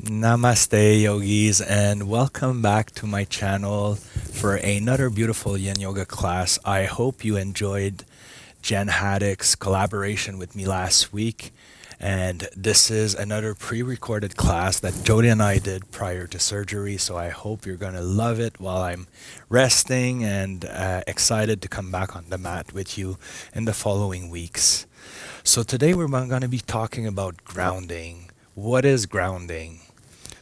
Namaste Yogis, and welcome back to my channel for another beautiful Yin Yoga class. I hope you enjoyed Jen Haddock's collaboration with me last week. And this is another pre-recorded class that Jody and I did prior to surgery, so I hope you're going to love it while I'm resting and excited to come back on the mat with you in the following weeks. So today we're going to be talking about grounding. What is grounding?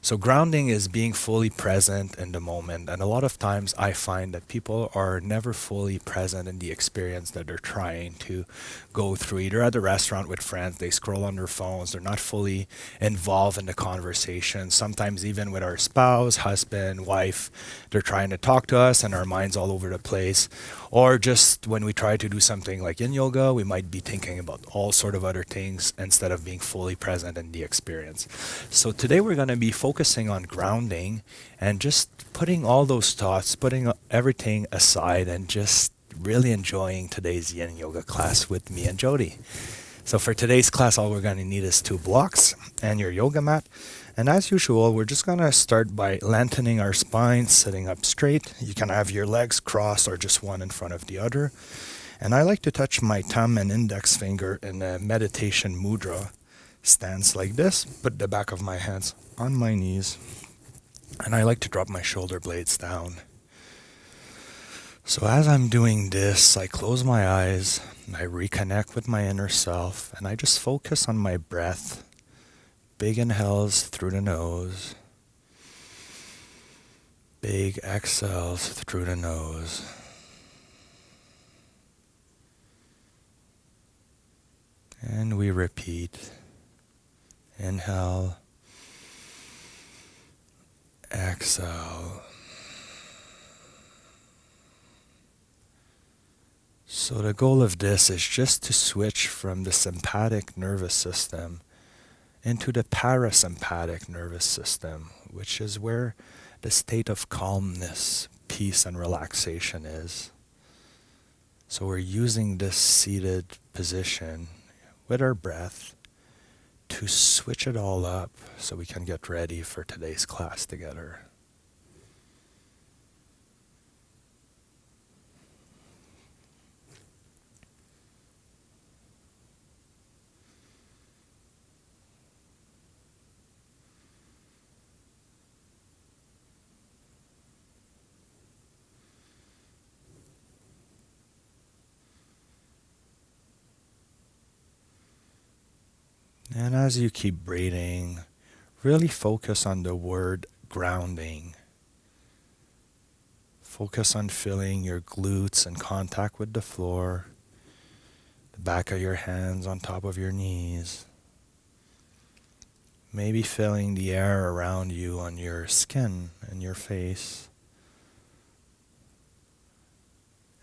So grounding is being fully present in the moment. And a lot of times I find that people are never fully present in the experience that they're trying to go through. Either at the restaurant with friends, they scroll on their phones, they're not fully involved in the conversation. Sometimes even with our spouse, husband, wife, they're trying to talk to us and our mind's all over the place. Or just when we try to do something like in yoga, we might be thinking about all sort of other things instead of being fully present in the experience. So today we're going to be focusing on grounding and just putting all those thoughts, putting everything aside and just really enjoying today's Yin Yoga class with me and Jody. So for today's class, all we're going to need is 2 blocks and your yoga mat. And as usual, we're just going to start by lengthening our spine, sitting up straight. You can have your legs crossed or just one in front of the other. And I like to touch my thumb and index finger in a meditation mudra stance like this. Put the back of my hands on my knees. And I like to drop my shoulder blades down. So as I'm doing this, I close my eyes, I reconnect with my inner self, and I just focus on my breath. Big inhales through the nose. Big exhales through the nose. And we repeat. Inhale. Exhale. So the goal of this is just to switch from the sympathetic nervous system into the parasympathetic nervous system, which is where the state of calmness, peace, and relaxation is. So we're using this seated position with our breath to switch it all up so we can get ready for today's class together. And as you keep breathing, really focus on the word grounding. Focus on feeling your glutes in contact with the floor, the back of your hands on top of your knees. Maybe feeling the air around you on your skin and your face.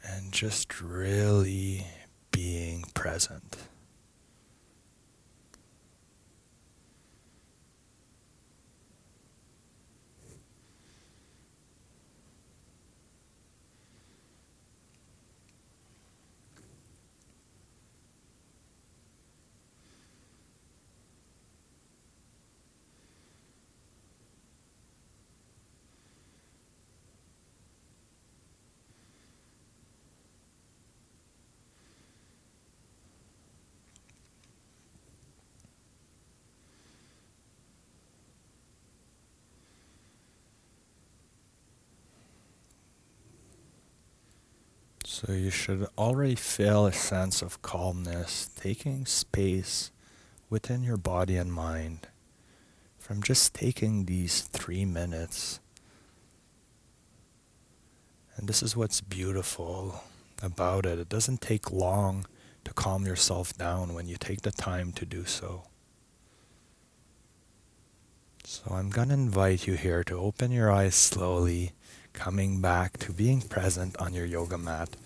And just really being present. So you should already feel a sense of calmness, taking space within your body and mind from just taking these 3 minutes. And this is what's beautiful about it. It doesn't take long to calm yourself down when you take the time to do so. So I'm going to invite you here to open your eyes slowly, coming back to being present on your yoga mat.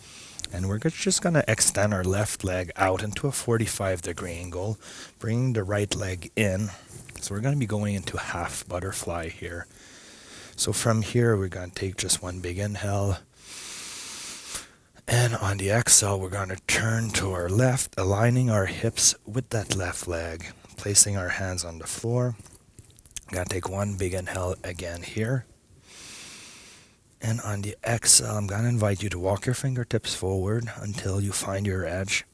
And we're just going to extend our left leg out into a 45-degree angle, bringing the right leg in. So we're going to be going into half butterfly here. So from here, we're going to take just one big inhale. And on the exhale, we're going to turn to our left, aligning our hips with that left leg, placing our hands on the floor. I'm going to take one big inhale again here. And on the exhale, I'm going to invite you to walk your fingertips forward until you find your edge.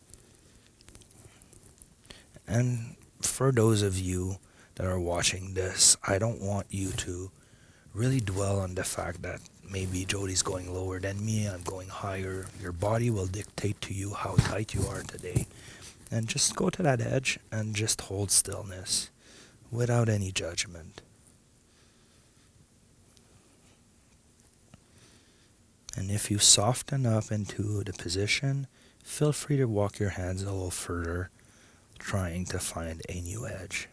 And for those of you that are watching this, I don't want you to really dwell on the fact that maybe Jody's going lower than me, I'm going higher. Your body will dictate to you how tight you are today. And just go to that edge and just hold stillness without any judgment. And if you soften up into the position, feel free to walk your hands a little further, trying to find a new edge.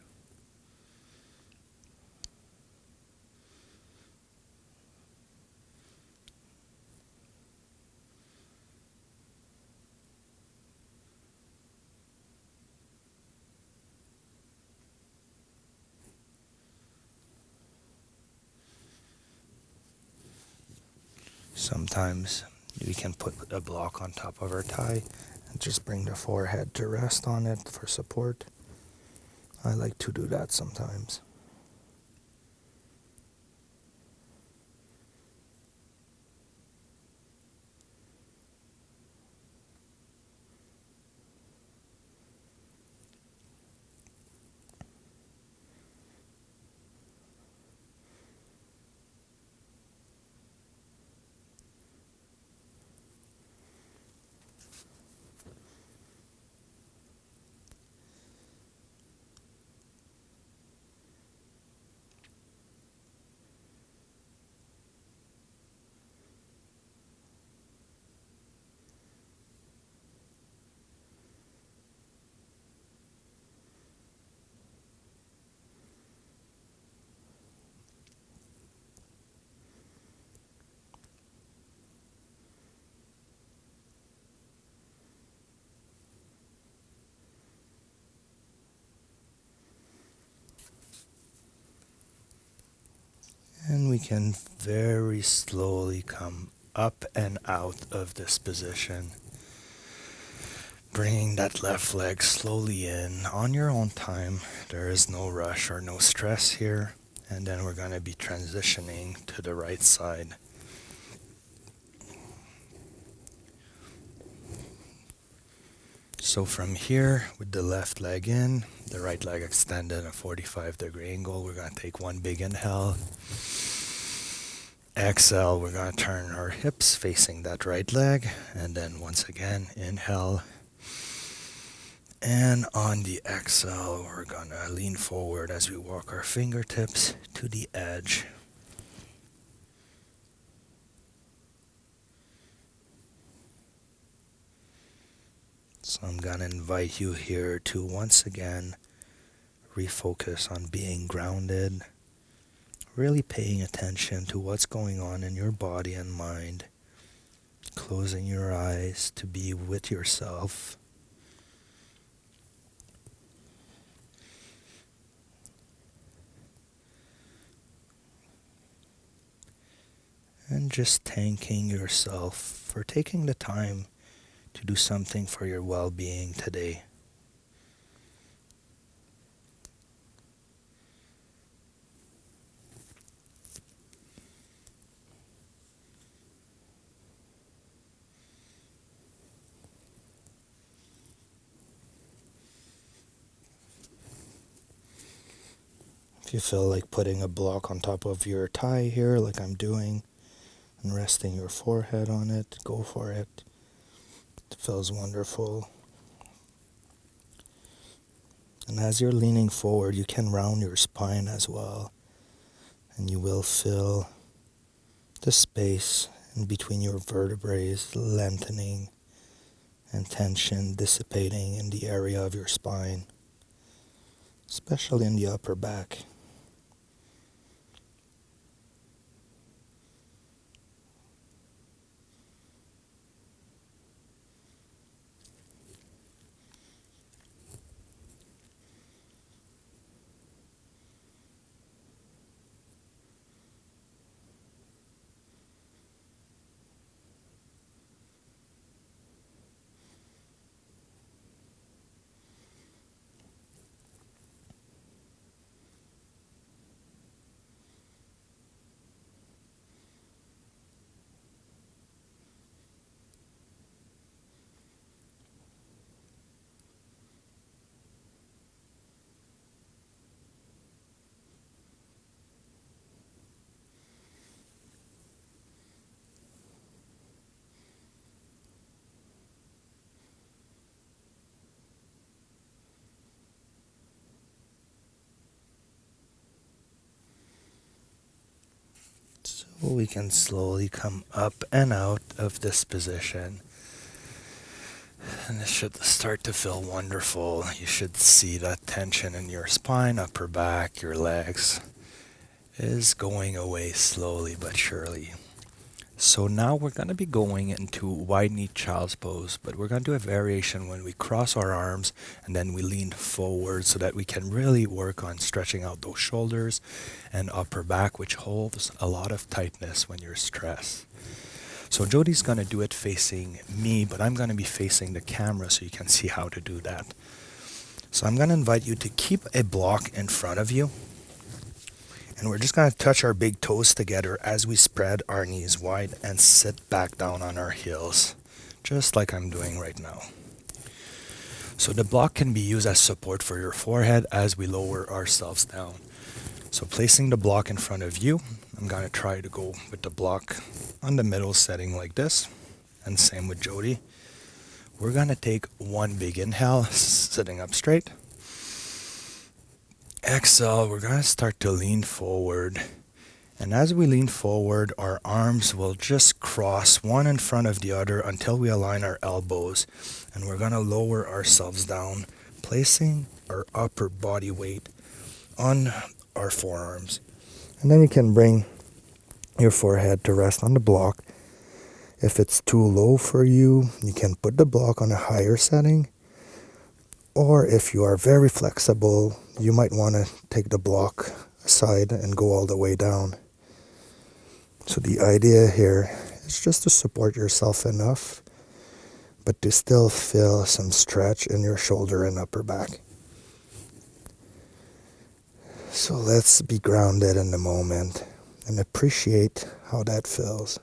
Sometimes we can put a block on top of our thigh and just bring the forehead to rest on it for support. I like to do that sometimes. And we can very slowly come up and out of this position, bringing that left leg slowly in on your own time. There is no rush or no stress here. And then we're going to be transitioning to the right side. So from here, with the left leg in, the right leg extended at a 45-degree angle, we're going to take one big inhale. Exhale, we're going to turn our hips facing that right leg. And then once again, inhale. And on the exhale, we're going to lean forward as we walk our fingertips to the edge. So I'm going to invite you here to once again refocus on being grounded, really paying attention to what's going on in your body and mind, closing your eyes to be with yourself. And just thanking yourself for taking the time to do something for your well-being today. If you feel like putting a block on top of your thigh here, like I'm doing, and resting your forehead on it, go for it. It feels wonderful. And as you're leaning forward, you can round your spine as well. And you will feel the space in between your vertebrae lengthening and tension dissipating in the area of your spine, especially in the upper back. we can slowly come up and out of this position. And it should start to feel wonderful. You should see that tension in your spine, upper back, your legs is going away slowly but surely. So now we're going to be going into wide knee child's pose, but we're going to do a variation when we cross our arms and then we lean forward so that we can really work on stretching out those shoulders and upper back, which holds a lot of tightness when you're stressed. So Jody's going to do it facing me, but I'm going to be facing the camera so you can see how to do that. So I'm going to invite you to keep a block in front of you. And we're just going to touch our big toes together as we spread our knees wide and sit back down on our heels, just like I'm doing right now. So the block can be used as support for your forehead as we lower ourselves down. So placing the block in front of you, I'm going to try to go with the block on the middle setting like this, and same with Jody. We're going to take one big inhale, sitting up straight. Exhale, we're going to start to lean forward. And as we lean forward, our arms will just cross one in front of the other until we align our elbows. And we're going to lower ourselves down, placing our upper body weight on our forearms. And then you can bring your forehead to rest on the block. If it's too low for you, you can put the block on a higher setting. Or if you are very flexible, you might want to take the block aside and go all the way down. So the idea here is just to support yourself enough, but to still feel some stretch in your shoulder and upper back. So let's be grounded in the moment and appreciate how that feels.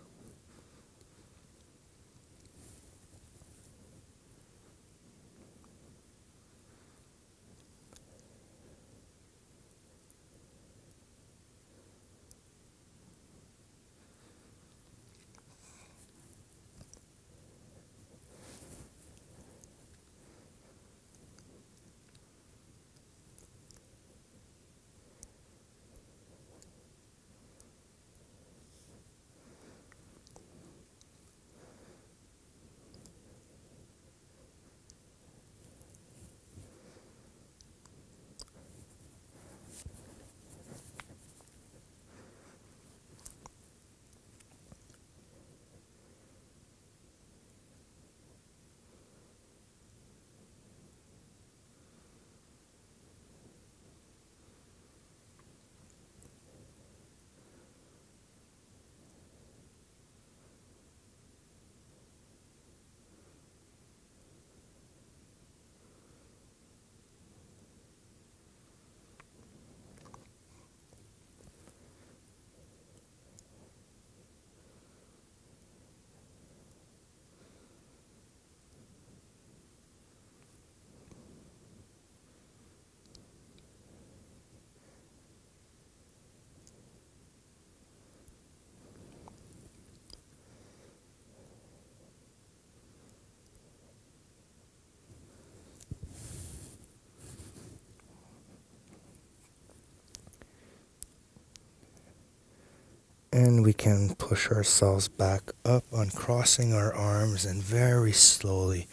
And we can push ourselves back up, uncrossing our arms and very slowly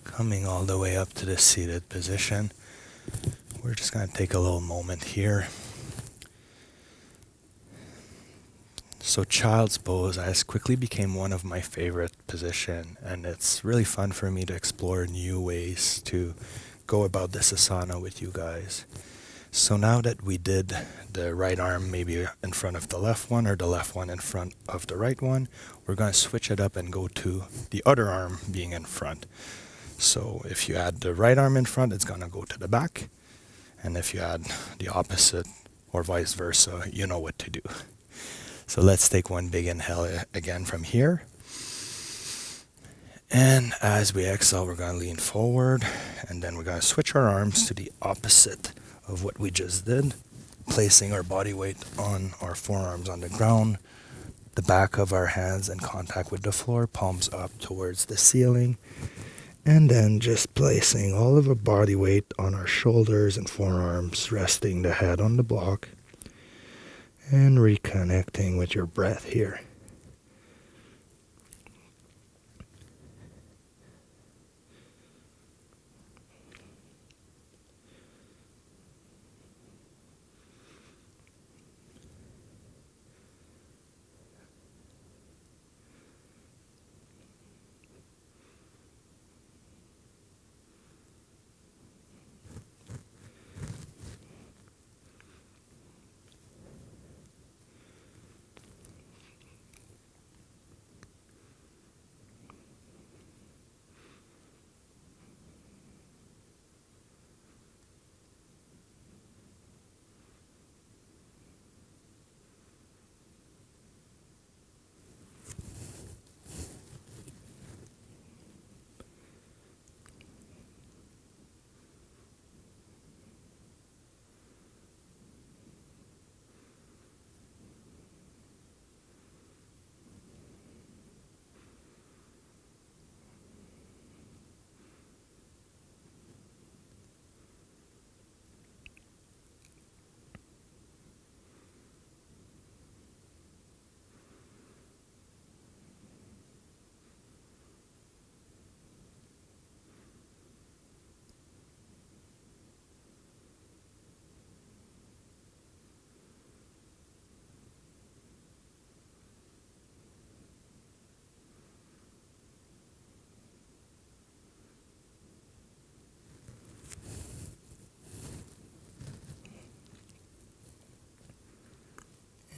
coming all the way up to the seated position. We're just going to take a little moment here. So child's pose has quickly became one of my favorite position, and it's really fun for me to explore new ways to go about this asana with you guys. So now that we did the right arm maybe in front of the left one or the left one in front of the right one, we're going to switch it up and go to the other arm being in front. So if you add the right arm in front, it's going to go to the back. And if you add the opposite or vice versa, you know what to do. So let's take one big inhale again from here. And as we exhale, we're going to lean forward, and then we're going to switch our arms to the opposite of what we just did, placing our body weight on our forearms on the ground, the back of our hands in contact with the floor, palms up towards the ceiling, and then just placing all of our body weight on our shoulders and forearms, resting the head on the block. And reconnecting with your breath here.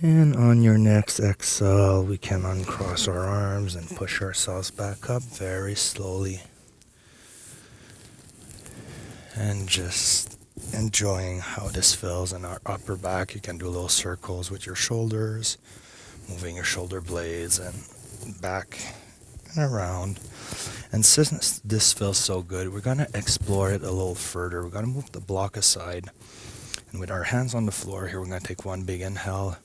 And on your next exhale, we can uncross our arms and push ourselves back up very slowly. And just enjoying how this feels in our upper back. You can do little circles with your shoulders, moving your shoulder blades and back and around. And since this feels so good, we're going to explore it a little further. We're going to move the block aside. And with our hands on the floor here, we're going to take one big inhale.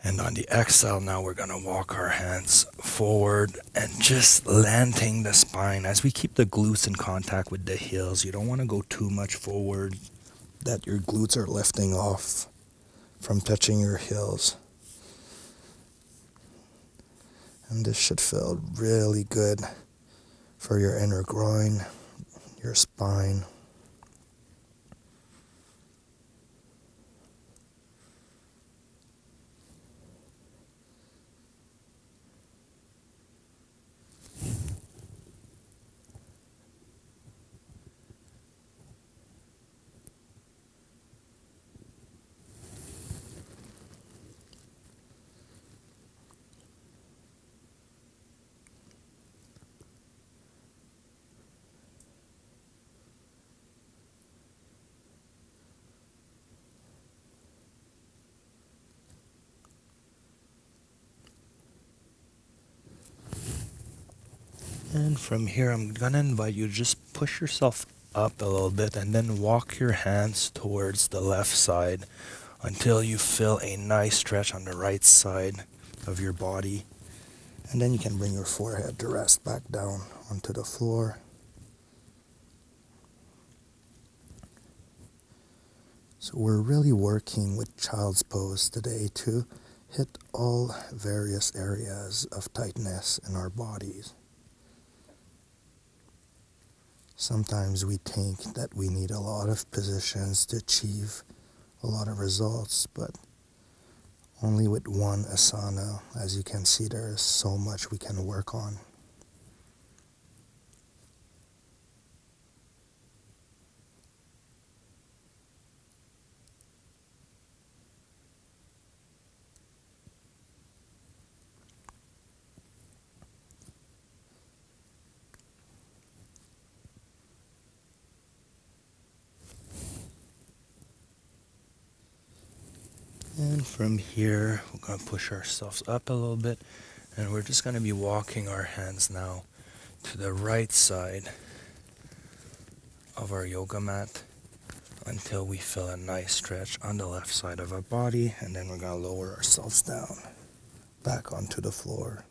And on the exhale, now we're going to walk our hands forward and just landing the spine as we keep the glutes in contact with the heels. You don't want to go too much forward that your glutes are lifting off from touching your heels. And this should feel really good for your inner groin, your spine. And from here, I'm going to invite you to just push yourself up a little bit and then walk your hands towards the left side until you feel a nice stretch on the right side of your body. And then you can bring your forehead to rest back down onto the floor. So we're really working with child's pose today to hit all various areas of tightness in our bodies. Sometimes we think that we need a lot of positions to achieve a lot of results, but only with one asana. As you can see, there is so much we can work on. And from here, we're going to push ourselves up a little bit, and we're just going to be walking our hands now to the right side of our yoga mat until we feel a nice stretch on the left side of our body, and then we're going to lower ourselves down back onto the floor.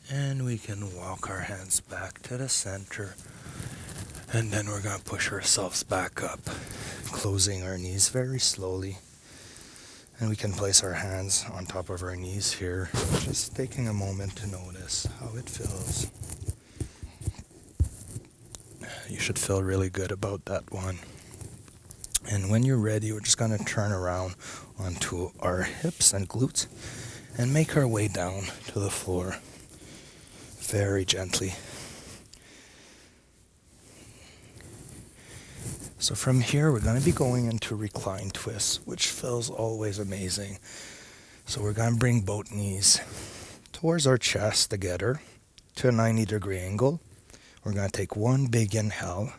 And we can walk our hands back to the center. And then we're going to push ourselves back up, closing our knees very slowly. And we can place our hands on top of our knees here, just taking a moment to notice how it feels. You should feel really good about that one. And when you're ready, we're just going to turn around onto our hips and glutes and make our way down to the floor very gently. So from here, we're going to be going into recline twists, which feels always amazing. So we're going to bring both knees towards our chest together to a 90-degree angle. We're going to take one big inhale.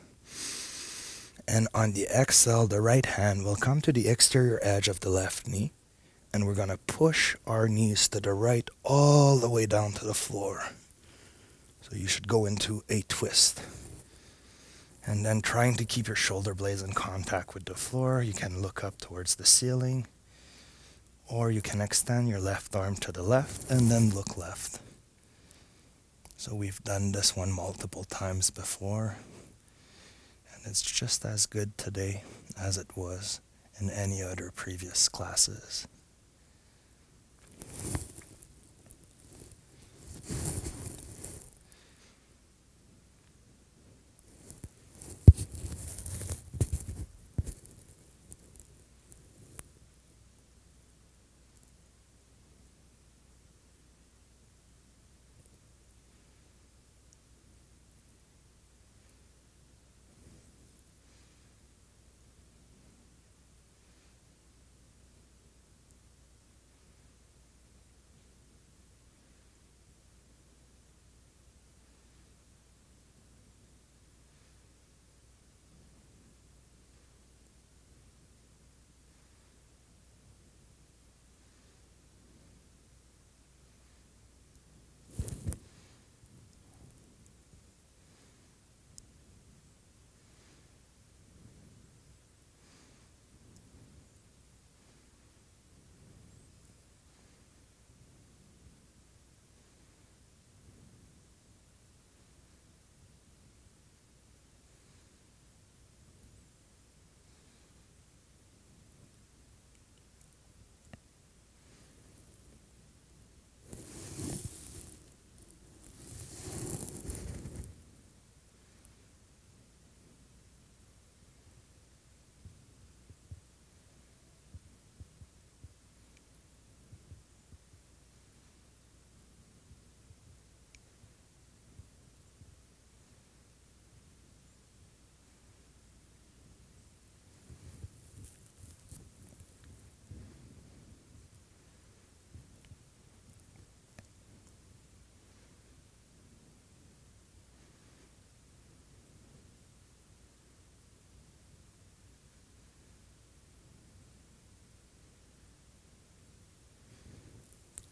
And on the exhale, the right hand will come to the exterior edge of the left knee. And we're going to push our knees to the right all the way down to the floor. So you should go into a twist. And then trying to keep your shoulder blades in contact with the floor, you can look up towards the ceiling. Or you can extend your left arm to the left and then look left. So we've done this one multiple times before. And it's just as good today as it was in any other previous classes.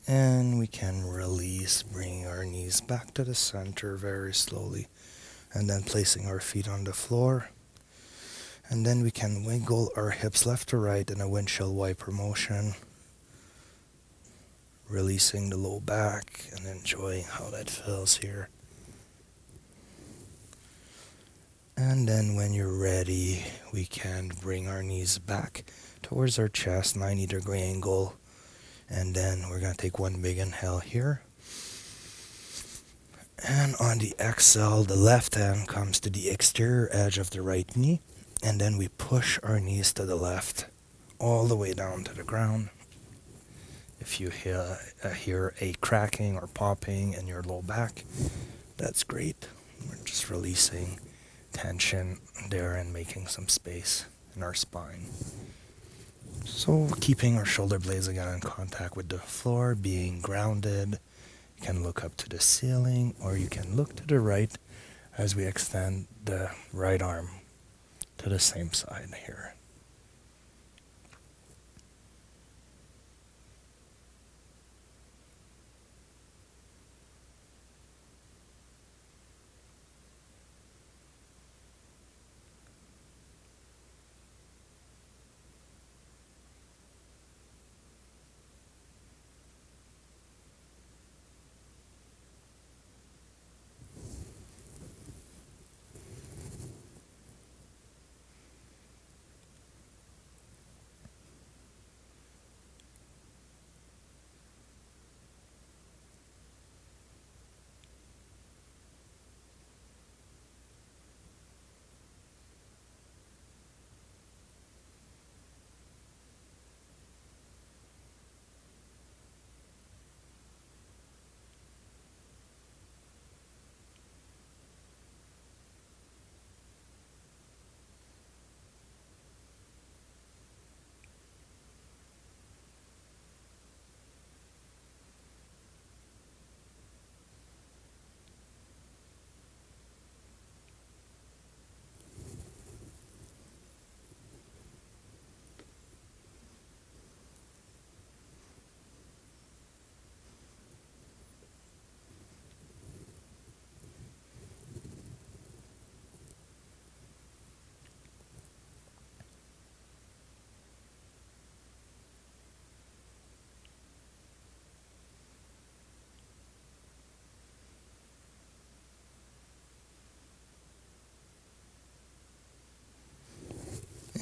And we can release, bringing our knees back to the center very slowly. And then placing our feet on the floor. And then we can wiggle our hips left to right in a windshield wiper motion. Releasing the low back and enjoying how that feels here. And then when you're ready, we can bring our knees back towards our chest, 90-degree angle. And then we're going to take one big inhale here. And on the exhale, the left hand comes to the exterior edge of the right knee. And then we push our knees to the left, all the way down to the ground. If you hear a cracking or popping in your low back, that's great. We're just releasing tension there and making some space in our spine. So keeping our shoulder blades again in contact with the floor, being grounded. You can look up to the ceiling or you can look to the right as we extend the right arm to the same side here.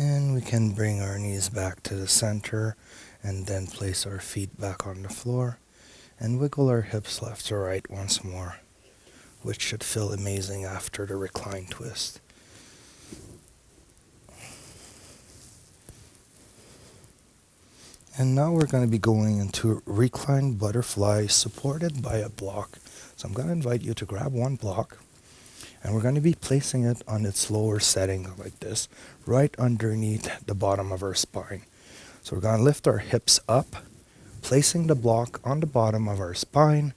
And we can bring our knees back to the center and then place our feet back on the floor and wiggle our hips left to right once more, which should feel amazing after the recline twist. And now we're going to be going into reclined butterfly supported by a block. So I'm going to invite you to grab one block, and we're going to be placing it on its lower setting like this, right underneath the bottom of our spine. So we're going to lift our hips up, placing the block on the bottom of our spine,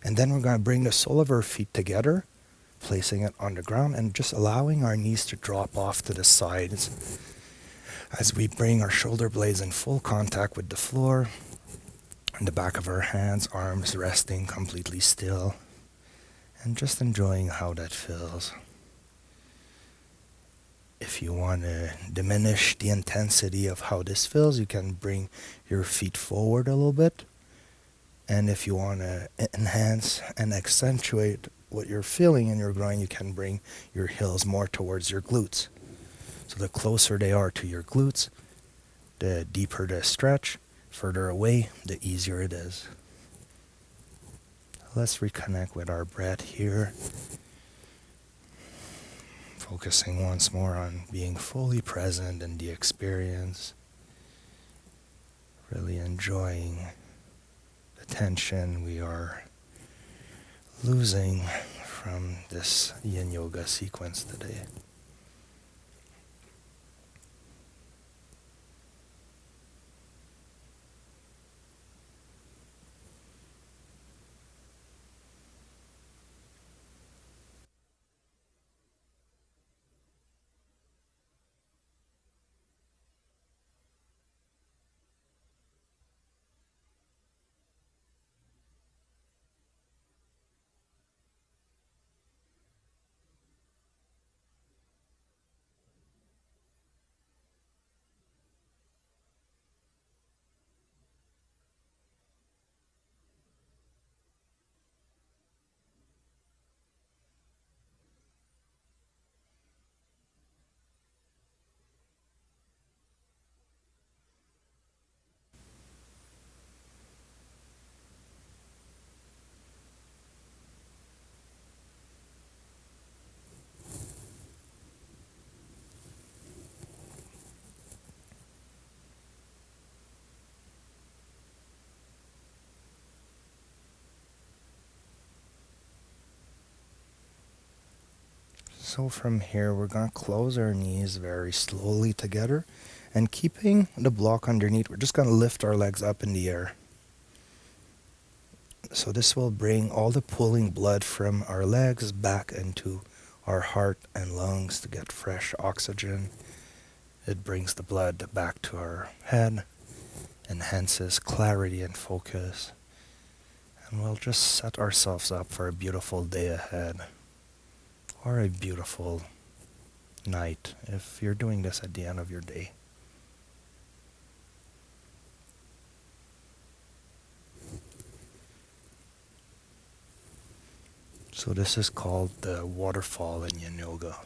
and then we're going to bring the sole of our feet together, placing it on the ground and just allowing our knees to drop off to the sides as we bring our shoulder blades in full contact with the floor, and the back of our hands, arms resting completely still, and just enjoying how that feels. If you want to diminish the intensity of how this feels, you can bring your feet forward a little bit. And if you want to enhance and accentuate what you're feeling in your groin, you can bring your heels more towards your glutes. So the closer they are to your glutes, the deeper the stretch. Further away, the easier it is. Let's reconnect with our breath here. Focusing once more on being fully present in the experience. Really enjoying the tension we are losing from this Yin Yoga sequence today. So from here, we're going to close our knees very slowly together, and keeping the block underneath, we're just going to lift our legs up in the air. So this will bring all the pulling blood from our legs back into our heart and lungs to get fresh oxygen. It brings the blood back to our head, enhances clarity and focus, and we'll just set ourselves up for a beautiful day ahead. Or a beautiful night if you're doing this at the end of your day. So this is called the waterfall in Yin Yoga.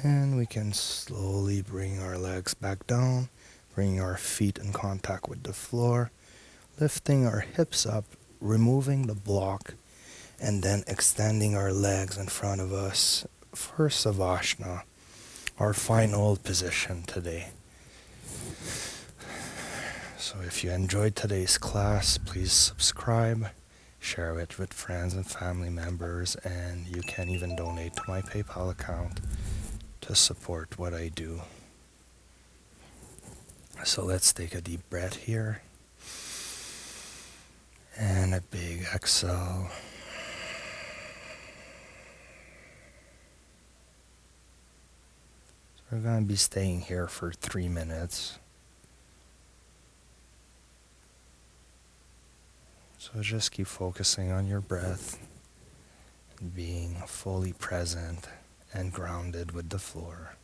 And we can slowly bring our legs back down, bringing our feet in contact with the floor, lifting our hips up, removing the block, and then extending our legs in front of us for Savasana, our final position today. So if you enjoyed today's class, please subscribe, share it with friends and family members, and you can even donate to my PayPal account to support what I do. So let's take a deep breath here. And a big exhale. So we're going to be staying here for 3 minutes. So just keep focusing on your breath, being fully present and grounded with the floor.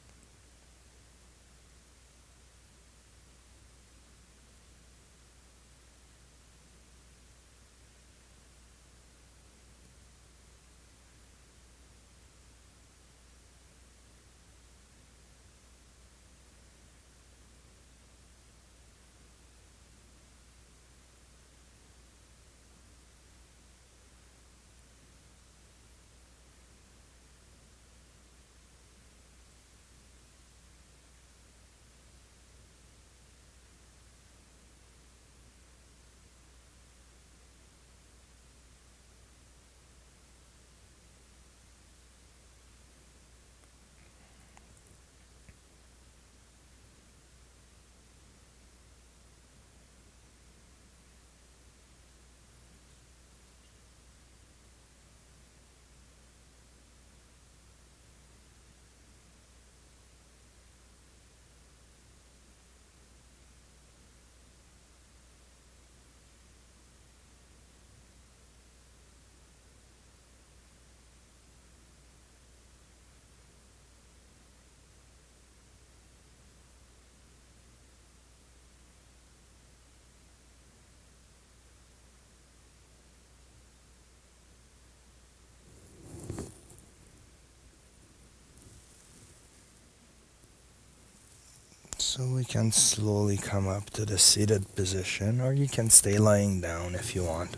So we can slowly come up to the seated position, or you can stay lying down if you want.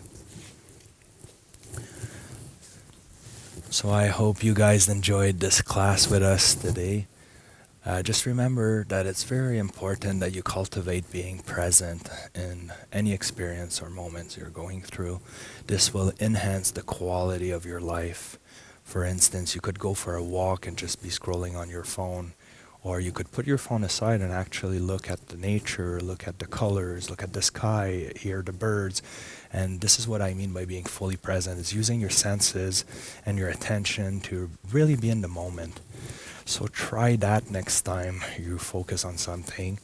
So I hope you guys enjoyed this class with us today. Just remember that it's very important that you cultivate being present in any experience or moments you're going through. This will enhance the quality of your life. For instance, you could go for a walk and just be scrolling on your phone, or you could put your phone aside and actually look at the nature, look at the colors, look at the sky, hear the birds. And this is what I mean by being fully present, is using your senses and your attention to really be in the moment. So try that next time you focus on something,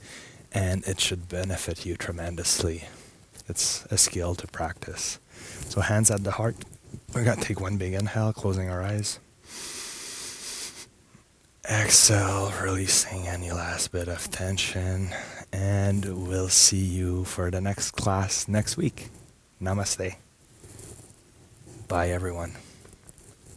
and it should benefit you tremendously. It's a skill to practice. So hands at the heart. We're going to take one big inhale, closing our eyes. Exhale, releasing any last bit of tension. And we'll see you for the next class next week. Namaste. Bye, everyone.